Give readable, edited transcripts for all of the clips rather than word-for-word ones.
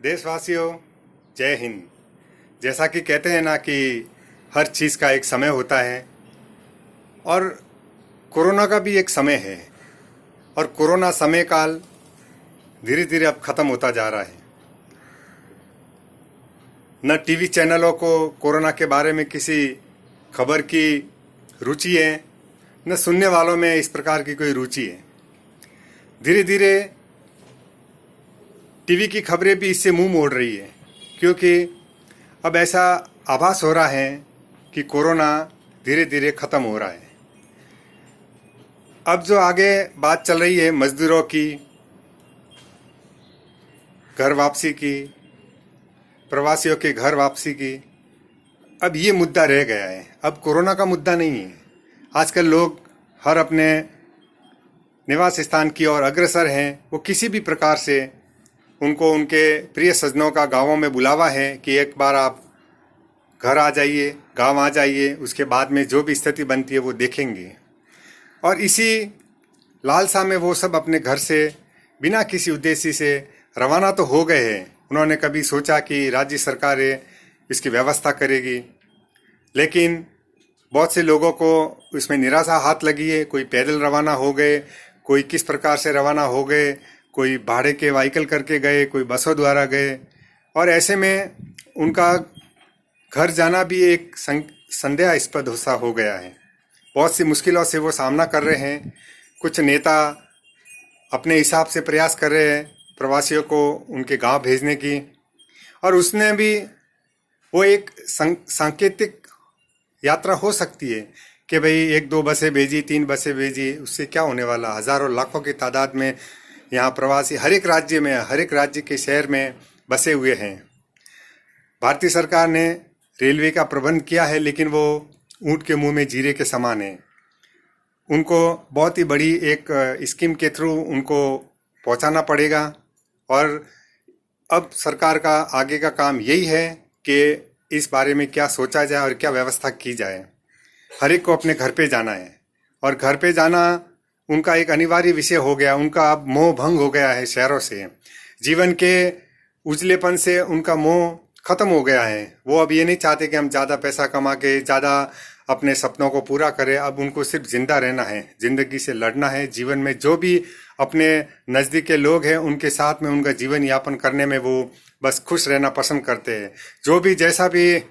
देशवासियों, जय हिंद। जैसा कि कहते हैं ना कि हर चीज़ का एक समय होता है और कोरोना का भी एक समय है और कोरोना समय काल धीरे धीरे अब ख़त्म होता जा रहा है। न टीवी चैनलों को कोरोना के बारे में किसी खबर की रुचि है, न सुनने वालों में इस प्रकार की कोई रुचि है। धीरे धीरे टीवी की खबरें भी इससे मुंह मोड़ रही है, क्योंकि अब ऐसा आभास हो रहा है कि कोरोना धीरे धीरे ख़त्म हो रहा है। अब जो आगे बात चल रही है मजदूरों की, घर वापसी की, प्रवासियों के घर वापसी की, अब ये मुद्दा रह गया है। अब कोरोना का मुद्दा नहीं है। आजकल लोग हर अपने निवास स्थान की ओर अग्रसर हैं। वो किसी भी प्रकार से उनको उनके प्रिय सज्जनों का गांवों में बुलावा है कि एक बार आप घर आ जाइए, गांव आ जाइए, उसके बाद में जो भी स्थिति बनती है वो देखेंगे। और इसी लालसा में वो सब अपने घर से बिना किसी उद्देश्य से रवाना तो हो गए हैं। उन्होंने कभी सोचा कि राज्य सरकारें इसकी व्यवस्था करेगी, लेकिन बहुत से लोगों को इसमें निराशा हाथ लगी है। कोई पैदल रवाना हो गए, कोई किस प्रकार से रवाना हो गए, कोई भाड़े के व्हीकल करके गए, कोई बसों द्वारा गए, और ऐसे में उनका घर जाना भी एक संदेहास्पद सा हो गया है। बहुत सी मुश्किलों से वो सामना कर रहे हैं। कुछ नेता अपने हिसाब से प्रयास कर रहे हैं प्रवासियों को उनके गांव भेजने की, और उसने भी वो एक सांकेतिक यात्रा हो सकती है कि भाई 1-2 बसें भेजी, 3 बसें भेजी, उससे क्या होने वाला। हज़ारों लाखों की तादाद में यहाँ प्रवासी हर एक राज्य में, हर एक राज्य के शहर में बसे हुए हैं। भारतीय सरकार ने रेलवे का प्रबंध किया है, लेकिन वो ऊँट के मुंह में जीरे के समान है। उनको बहुत ही बड़ी एक स्कीम के थ्रू उनको पहुंचाना पड़ेगा, और अब सरकार का आगे का काम यही है कि इस बारे में क्या सोचा जाए और क्या व्यवस्था की जाए। हर एक को अपने घर पे जाना है, और घर पे जाना उनका एक अनिवार्य विषय हो गया। उनका अब मोह भंग हो गया है शहरों से। जीवन के उजलेपन से उनका मोह खत्म हो गया है। वो अब ये नहीं चाहते कि हम ज़्यादा पैसा कमा के ज़्यादा अपने सपनों को पूरा करें। अब उनको सिर्फ जिंदा रहना है, जिंदगी से लड़ना है। जीवन में जो भी अपने नज़दीक के लोग हैं उनके साथ में उनका जीवन यापन करने में वो बस खुश रहना पसंद करते हैं। जो भी जैसा भी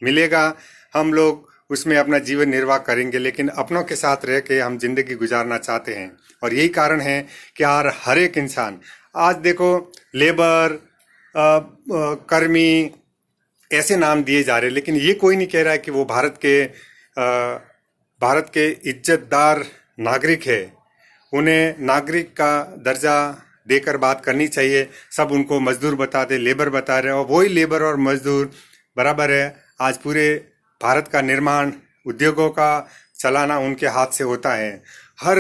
मिलेगा हम लोग उसमें अपना जीवन निर्वाह करेंगे, लेकिन अपनों के साथ रह के हम जिंदगी गुजारना चाहते हैं। और यही कारण है कि यार हर एक इंसान, आज देखो लेबर, कर्मी, ऐसे नाम दिए जा रहे हैं, लेकिन ये कोई नहीं कह रहा है कि वो भारत के इज्जतदार नागरिक है। उन्हें नागरिक का दर्जा देकर बात करनी चाहिए। सब उनको मजदूर बताते, लेबर बता रहे हैं, और वही लेबर और मजदूर बराबर है। आज पूरे भारत का निर्माण, उद्योगों का चलाना उनके हाथ से होता है। हर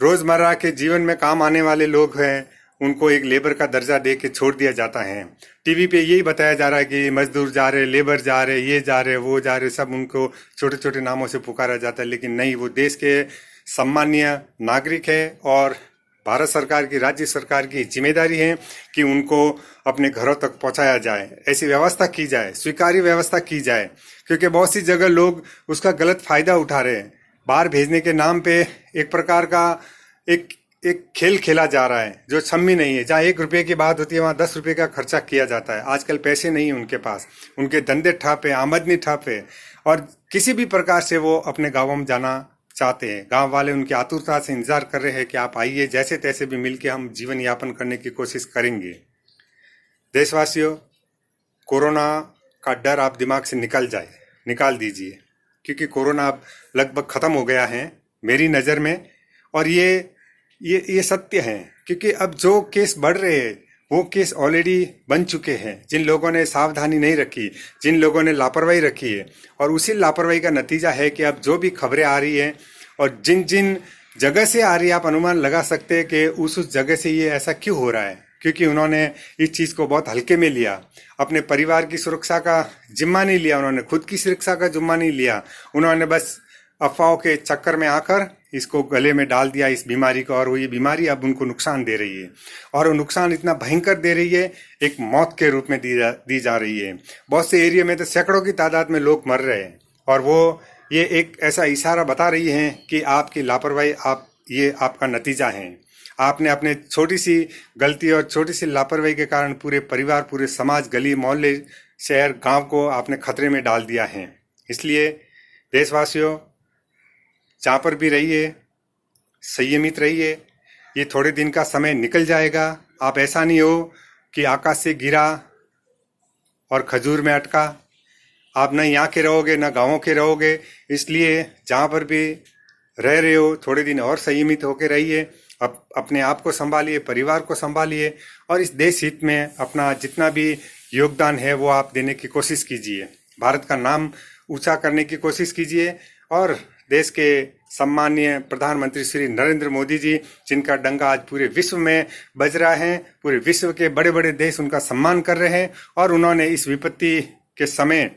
रोजमर्रा के जीवन में काम आने वाले लोग हैं, उनको एक लेबर का दर्जा दे के छोड़ दिया जाता है। टीवी पे यही बताया जा रहा है कि मजदूर जा रहे, लेबर जा रहे, ये जा रहे, वो जा रहे, सब उनको छोटे छोटे नामों से पुकारा जाता है। लेकिन नहीं, वो देश के सम्मानीय नागरिक है, और भारत सरकार की, राज्य सरकार की जिम्मेदारी है कि उनको अपने घरों तक पहुंचाया जाए। ऐसी व्यवस्था की जाए, स्वीकार्य व्यवस्था की जाए, क्योंकि बहुत सी जगह लोग उसका गलत फायदा उठा रहे हैं। बाहर भेजने के नाम पे एक प्रकार का एक खेल खेला जा रहा है जो सम्मी नहीं है। जहाँ 1 रुपये की बात होती है वहाँ 10 रुपये का खर्चा किया जाता है। आजकल पैसे नहीं है उनके पास, उनके धंधे ठप है, आमदनी ठप है, और किसी भी प्रकार से वो अपने गाँवों में जाना चाहते हैं। गांव वाले उनकी आतुरता से इंतजार कर रहे हैं कि आप आइए, जैसे तैसे भी मिलके हम जीवन यापन करने की कोशिश करेंगे। देशवासियों, कोरोना का डर आप दिमाग से निकाल दीजिए, क्योंकि कोरोना अब लगभग ख़त्म हो गया है मेरी नज़र में। और ये सत्य है, क्योंकि अब जो केस बढ़ रहे हैं वो केस ऑलरेडी बन चुके हैं। जिन लोगों ने सावधानी नहीं रखी, जिन लोगों ने लापरवाही रखी है, और उसी लापरवाही का नतीजा है कि अब जो भी खबरें आ रही हैं और जिन जिन जगह से आ रही है, आप अनुमान लगा सकते हैं कि उस जगह से ये ऐसा क्यों हो रहा है। क्योंकि उन्होंने इस चीज़ को बहुत हल्के में लिया। अपने परिवार की सुरक्षा का जिम्मा नहीं लिया, उन्होंने खुद की सुरक्षा का जिम्मा नहीं लिया। उन्होंने बस अफवाहों के चक्कर में आकर इसको गले में डाल दिया इस बीमारी को, और वो ये बीमारी अब उनको नुकसान दे रही है, और वो नुकसान इतना भयंकर दे रही है, एक मौत के रूप में दी जा रही है। बहुत से एरिया में तो सैकड़ों की तादाद में लोग मर रहे हैं, और वो ये एक ऐसा इशारा बता रही है कि आपकी लापरवाही, ये आपका नतीजा है। आपने अपने छोटी सी गलती और छोटी सी लापरवाही के कारण पूरे परिवार, पूरे समाज, गली मोहल्ले, शहर, गांव को आपने खतरे में डाल दिया है। इसलिए देशवासियों, जहाँ पर भी रहिए, संयमित रहिए। ये थोड़े दिन का समय निकल जाएगा। आप ऐसा नहीं हो कि आकाश से गिरा और खजूर में अटका। आप न यहाँ के रहोगे न गाँवों के रहोगे। इसलिए जहाँ पर भी रह रहे हो, थोड़े दिन और संयमित होकर रहिए। अपने आप को संभालिए, परिवार को संभालिए, और इस देश हित में अपना जितना भी योगदान है वो आप देने की कोशिश कीजिए। भारत का नाम ऊंचा करने की कोशिश कीजिए, और देश के सम्माननीय प्रधानमंत्री श्री नरेंद्र मोदी जी, जिनका डंका आज पूरे विश्व में बज रहा है, पूरे विश्व के बड़े बड़े देश उनका सम्मान कर रहे हैं, और उन्होंने इस विपत्ति के समय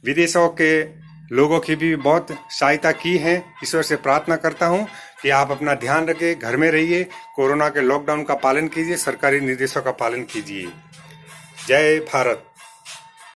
विदेशों के लोगों की भी बहुत सहायता की है। ईश्वर से प्रार्थना करता हूं कि आप अपना ध्यान रखें, घर में रहिए, कोरोना के लॉकडाउन का पालन कीजिए, सरकारी निर्देशों का पालन कीजिए। जय भारत।